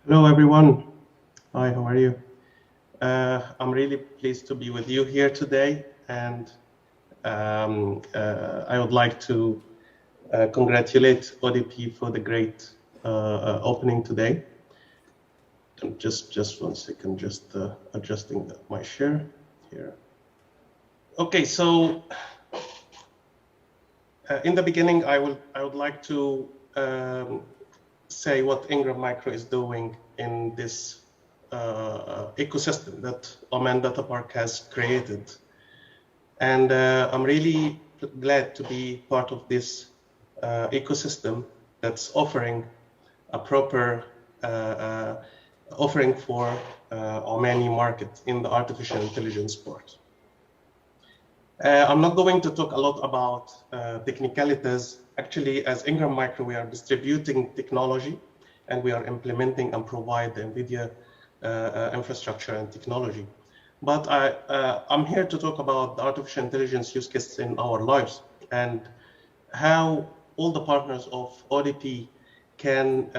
Hello, everyone. Hi, how are you? I'm really pleased to be with you here today, and I would like to congratulate ODP for the great opening today. And just 1 second, just adjusting my share here. Okay, so in the beginning, I would like to say what Ingram Micro is doing in this ecosystem that Oman Data Park has created. And I'm really glad to be part of this ecosystem that's offering a proper offering for Omani market in the artificial intelligence part. I'm not going to talk a lot about technicalities. Actually, as Ingram Micro, we are distributing technology and we are implementing and provide the NVIDIA infrastructure and technology. But I'm here to talk about the artificial intelligence use cases in our lives and how all the partners of ODP can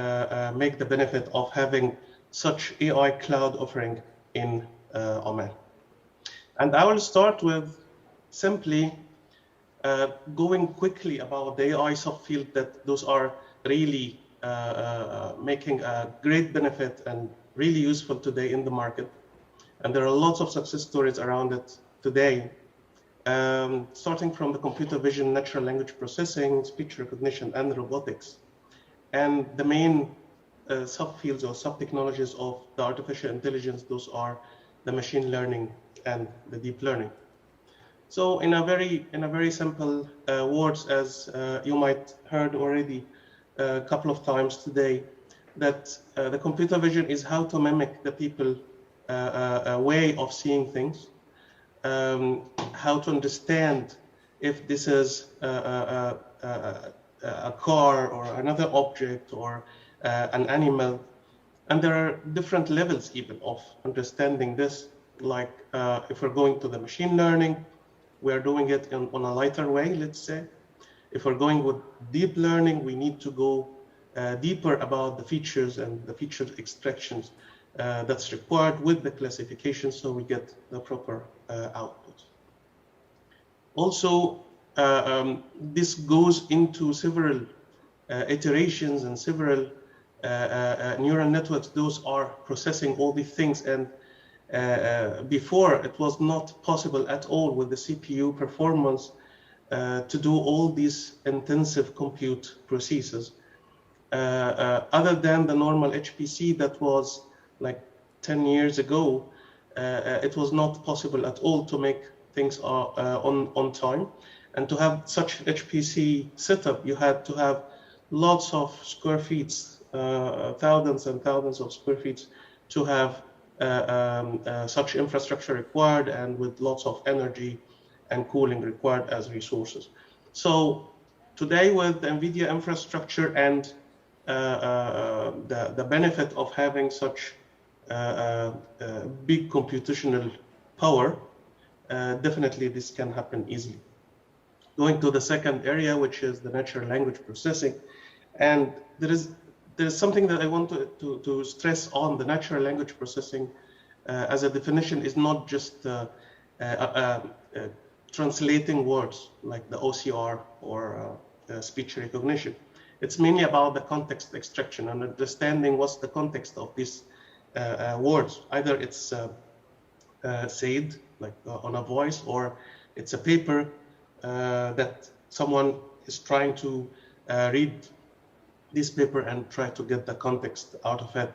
make the benefit of having such AI cloud offering in Oman. And I will start with simply going quickly about the AI subfield that those are really making a great benefit and really useful today in the market. And there are lots of success stories around it today, starting from the computer vision, natural language processing, speech recognition, and robotics. And the main subfields or sub-technologies of the artificial intelligence, those are the machine learning and the deep learning. So in a very simple words, as you might heard already a couple of times today, that the computer vision is how to mimic the people way of seeing things, how to understand if this is a car or another object or an animal. And there are different levels even of understanding this, like if we're going to the machine learning, we are doing it on a lighter way, let's say. If we're going with deep learning, we need to go deeper about the features and the feature extractions that's required with the classification so we get the proper output. Also, this goes into several iterations and several neural networks. Those are processing all these things, and before it was not possible at all with the CPU performance to do all these intensive compute processes. Other than the normal HPC that was like 10 years ago, it was not possible at all to make things on time. And to have such HPC setup, you had to have lots of square feet, thousands and thousands of square feet to have such infrastructure required, and with lots of energy and cooling required as resources. So today with the NVIDIA infrastructure and the benefit of having such big computational power, definitely this can happen easily. Going to the second area, which is the natural language processing. And there is something that I want to stress on. The natural language processing as a definition is not just translating words like the OCR or speech recognition. It's mainly about the context extraction and understanding what's the context of these words. Either it's said like on a voice, or it's a paper that someone is trying to read this paper and try to get the context out of it.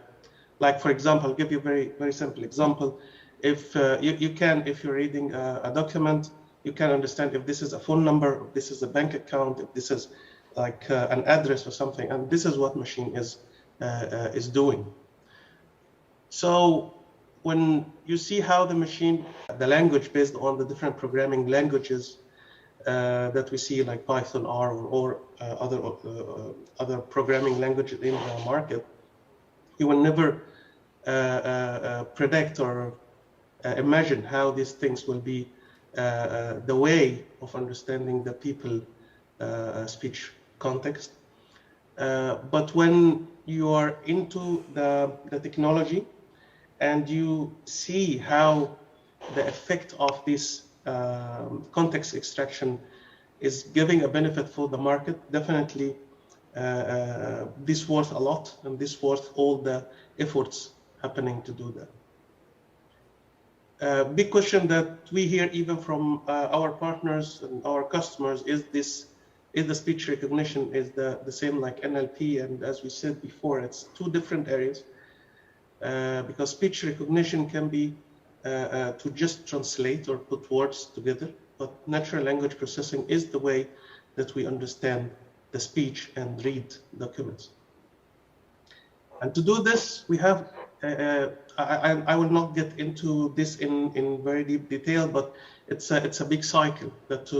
Like, for example, I'll give you a very simple example. If if you're reading a document, you can understand if this is a phone number, if this is a bank account, if this is like an address or something, and this is what machine is doing. So when you see how the machine, the language based on the different programming languages that we see, like Python, R, or other programming languages in the market, you will never predict or imagine how these things will be the way of understanding the people speech context. But when you are into the technology and you see how the effect of this context extraction is giving a benefit for the market, definitely this worth a lot, and this worth all the efforts happening to do that. Big question that we hear even from our partners and our customers is the speech recognition is the same like NLP? And as we said before, it's two different areas because speech recognition can be to just translate or put words together, but natural language processing is the way that we understand the speech and read documents. And to do this, we have, I will not get into this in very deep detail, but it's a big cycle that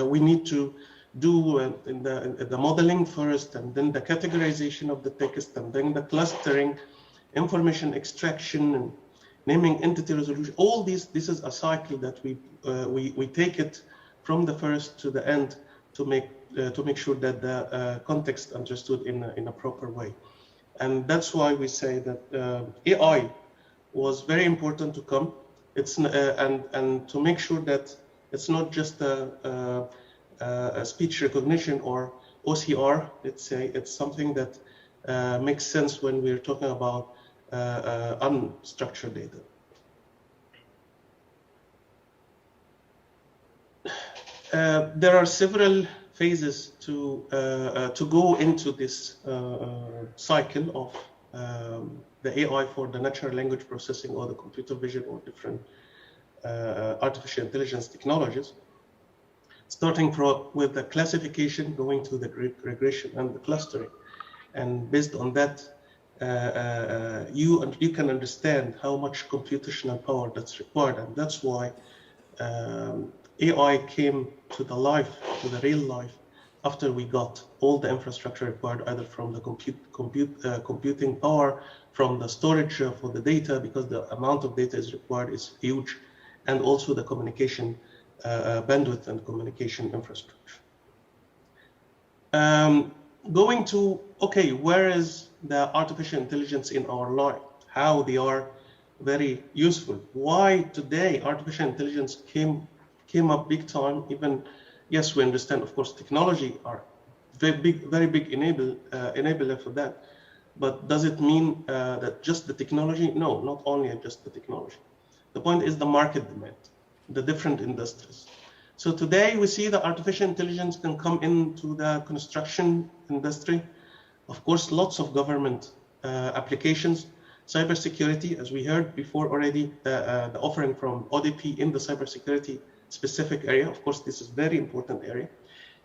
we need to do in the modeling first, and then the categorization of the text, and then the clustering, information extraction, and naming entity resolution. All this is a cycle that we take it from the first to the end to make sure that the context understood in a proper way. And that's why we say that AI was very important to come. It's and to make sure that it's not just a speech recognition or OCR. Let's say it's something that makes sense when we're talking about unstructured data. There are several phases to go into this cycle of the AI for the natural language processing or the computer vision or different artificial intelligence technologies, starting with the classification, going to the regression and the clustering. And based on that, you can understand how much computational power that's required. And that's why AI came to the real life, after we got all the infrastructure required, either from the computing power, from the storage for the data, because the amount of data is required is huge, and also the communication bandwidth and communication infrastructure. Going to, okay, where is the artificial intelligence in our life? How they are very useful. Why today artificial intelligence came up big time? Even, yes, we understand, of course, technology are very big enabler for that. But does it mean that just the technology? No, not only just the technology. The point is the market demand, the different industries. So today we see that artificial intelligence can come into the construction industry. Of course, lots of government applications, cybersecurity, as we heard before already, the offering from ODP in the cybersecurity specific area. Of course, this is very important area.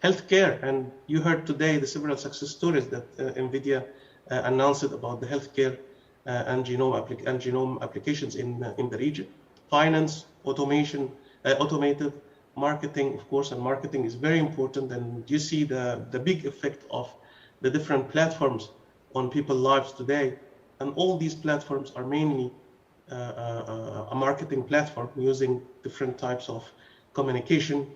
Healthcare, and you heard today the several success stories that NVIDIA announced about the healthcare and genome applications in the region. Finance, automation, automated marketing, of course, and marketing is very important. And you see the big effect of the different platforms on people's lives today. And all these platforms are mainly a marketing platform using different types of communication,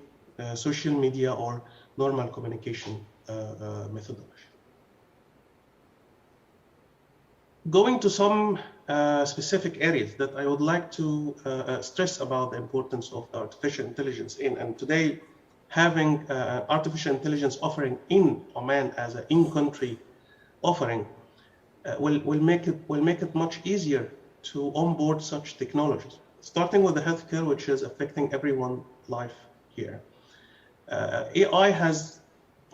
social media, or normal communication methodology. Going to some specific areas that I would like to stress about the importance of artificial intelligence in, and today having artificial intelligence offering in Oman as an in-country offering will make it much easier to onboard such technologies. Starting with the healthcare, which is affecting everyone's life here. AI has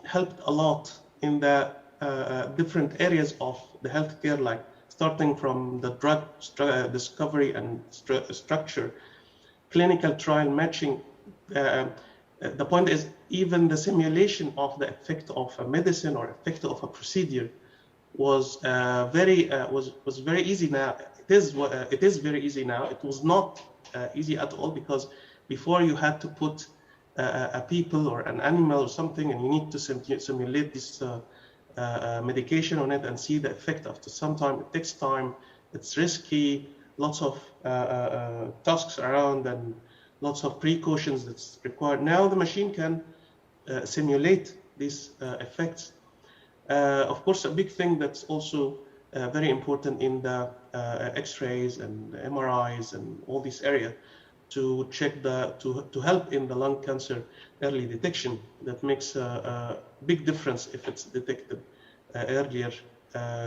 helped a lot in the different areas of the healthcare, like starting from the drug discovery and structure, clinical trial matching. The point is, even the simulation of the effect of a medicine or effect of a procedure was very easy now. It is very easy now. It was not easy at all, because before you had to put a people or an animal or something, and you need to simulate this medication on it and see the effect after some time. It takes time, it's risky, lots of tasks around and lots of precautions that's required. Now the machine can simulate these effects Of course, a big thing that's also very important in the X-rays and MRIs and all this area to check to help in the lung cancer early detection. That makes a big difference if it's detected earlier,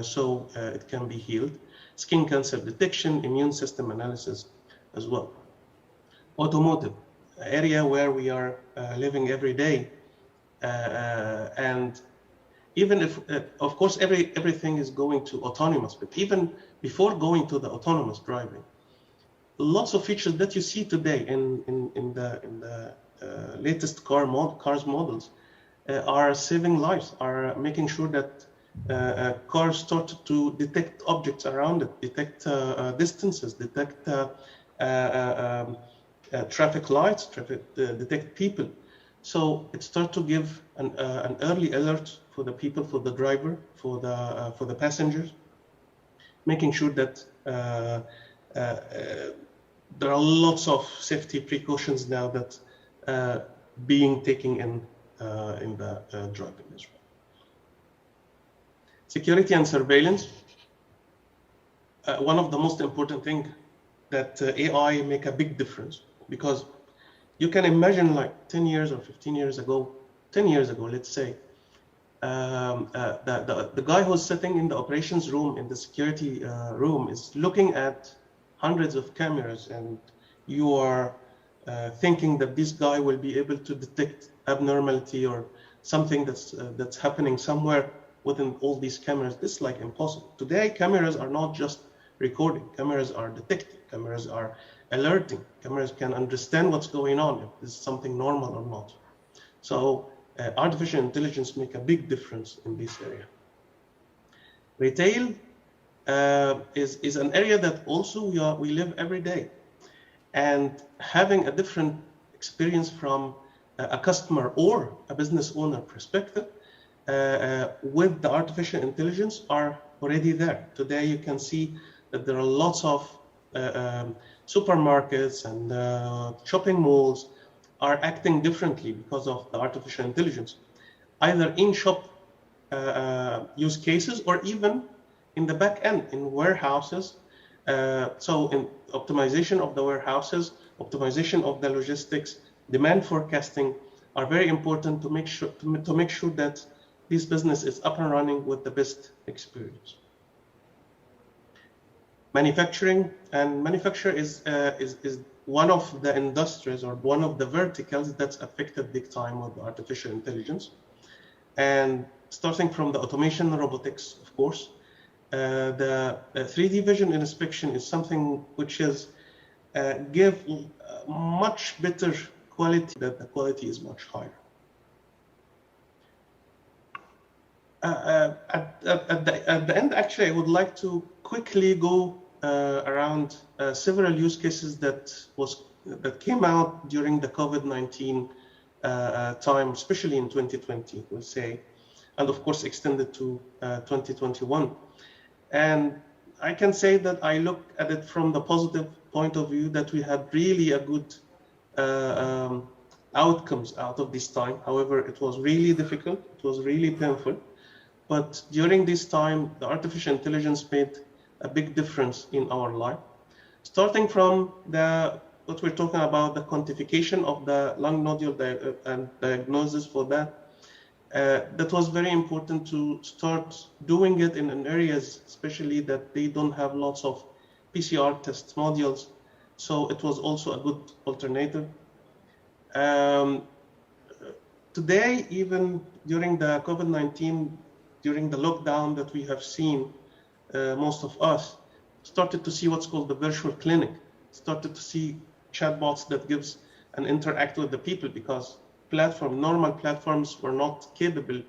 so it can be healed. Skin cancer detection, immune system analysis as well. Automotive, area where we are living every day, and even if, of course, everything is going to autonomous, but even before going to the autonomous driving, lots of features that you see today in the latest cars models are saving lives, are making sure that cars start to detect objects around it, detect distances, detect traffic lights, detect people. So it starts to give an early alert for the people, for the driver, for the passengers, making sure that there are lots of safety precautions now that being taken in the driving as well. Security and surveillance. One of the most important things that AI make a big difference, because you can imagine like 10 years or 15 years ago, 10 years ago, let's say, the guy who's sitting in the operations room, in the security room, is looking at hundreds of cameras, and you are thinking that this guy will be able to detect abnormality or something that's happening somewhere within all these cameras. This is like impossible. Today, cameras are not just recording. Cameras are detecting. Cameras are alerting. Cameras can understand what's going on, if this is something normal or not. So artificial intelligence make a big difference in this area. Retail is an area that also we live every day, and having a different experience from a customer or a business owner perspective with the artificial intelligence are already there. Today you can see that there are lots of supermarkets and shopping malls are acting differently because of the artificial intelligence, either in shop use cases or even in the back end, in warehouses. So in optimization of the warehouses, optimization of the logistics, demand forecasting are very important to make sure that this business is up and running with the best experience. Manufacturing, and manufacture is one of the industries or one of the verticals that's affected big time with artificial intelligence. And starting from the automation and robotics, of course, the 3D vision inspection is something which is give much better quality, that the quality is much higher. At the end, actually, I would like to quickly go around several use cases that came out during the COVID-19 time, especially in 2020, we'll say, and of course extended to 2021. And I can say that I look at it from the positive point of view, that we had really a good outcomes out of this time. However, it was really difficult, it was really painful. But during this time, the artificial intelligence made a big difference in our life. Starting from what we're talking about, the quantification of the lung nodule and diagnosis for that. That was very important to start doing it in areas, especially that they don't have lots of PCR test modules. So it was also a good alternative. Today, even during the COVID-19, during the lockdown that we have seen, most of us started to see what's called the virtual clinic, started to see chatbots that gives and interact with the people, because normal platforms were not capable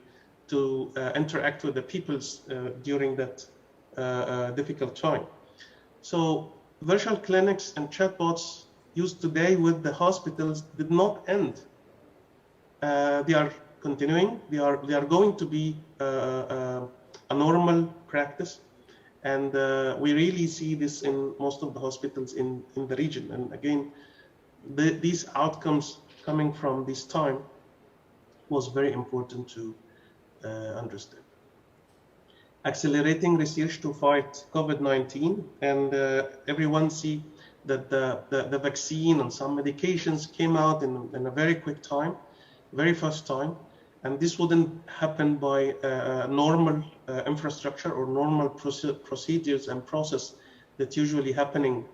to interact with the people during that difficult time. So virtual clinics and chatbots used today with the hospitals did not end. They are continuing. They are going to be a normal practice, and we really see this in most of the hospitals in the region. And again, these outcomes coming from this time was very important to understand. accelerating research to fight COVID-19, and everyone see that the vaccine and some medications came out in a very quick time, very fast time, and this wouldn't happen by normal infrastructure or normal procedures and process that usually happening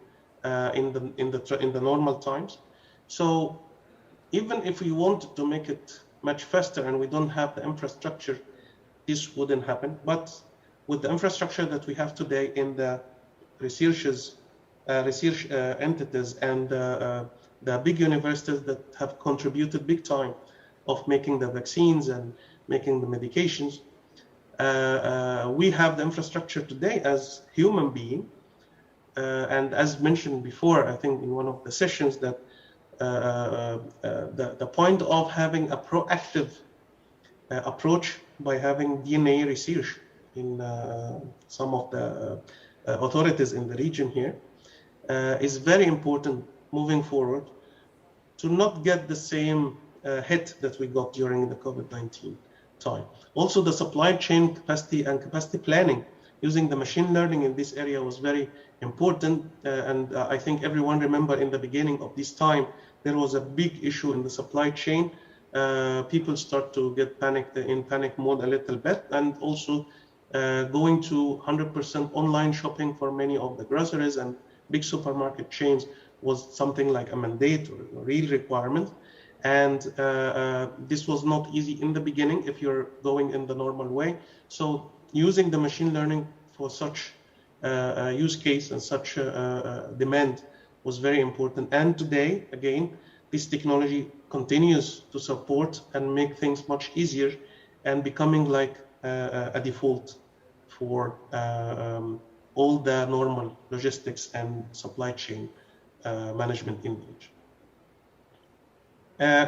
in the normal times. So even if we wanted to make it much faster and we don't have the infrastructure, this wouldn't happen. But with the infrastructure that we have today in the research entities and the big universities that have contributed big time of making the vaccines and making the medications, we have the infrastructure today as human being. And as mentioned before, I think in one of the sessions, that the point of having a proactive approach by having DNA research in some of the authorities in the region here is very important moving forward to not get the same hit that we got during the COVID-19 time. Also, the supply chain capacity and capacity planning using the machine learning in this area was very important. And I think everyone remember in the beginning of this time, there was a big issue in the supply chain. People start to get in panic mode a little bit, and also going to 100% online shopping for many of the groceries and big supermarket chains was something like a mandate or a real requirement. And this was not easy in the beginning if you're going in the normal way. So using the machine learning for such use case and such demand was very important. And today, again, this technology continues to support and make things much easier and becoming like a default for all the normal logistics and supply chain management in the region.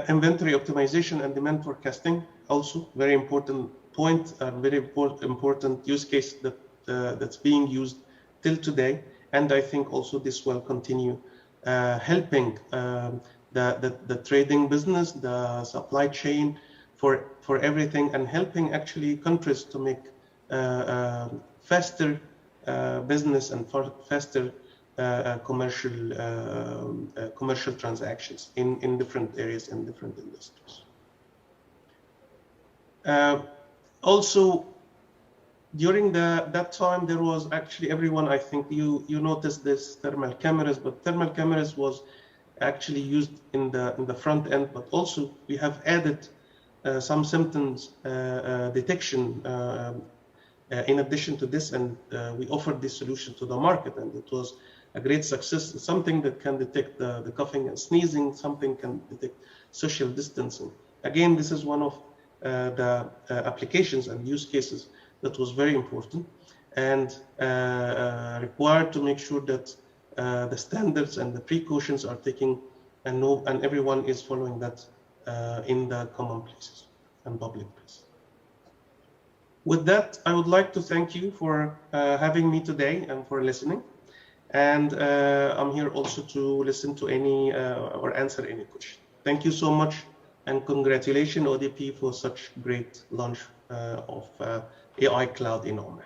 Inventory optimization and demand forecasting, also very important point, and very important use case that that's being used till today. And I think also this will continue helping the trading business, the supply chain for everything, and helping actually countries to make faster business and faster commercial transactions in different areas and different industries. Also, during that time, there was actually everyone, I think you noticed this thermal cameras, but thermal cameras was actually used in the front end, but also we have added some symptoms detection in addition to this, and we offered this solution to the market, and it was a great success. Something that can detect the coughing and sneezing, something can detect social distancing. Again, this is one of the applications and use cases that was very important and required to make sure that the standards and the precautions are taken and everyone is following that in the common places and public places. With that, I would like to thank you for having me today and for listening. And I'm here also to listen to any or answer any question. Thank you so much, and congratulations ODP for such great launch of AI Cloud in Oman.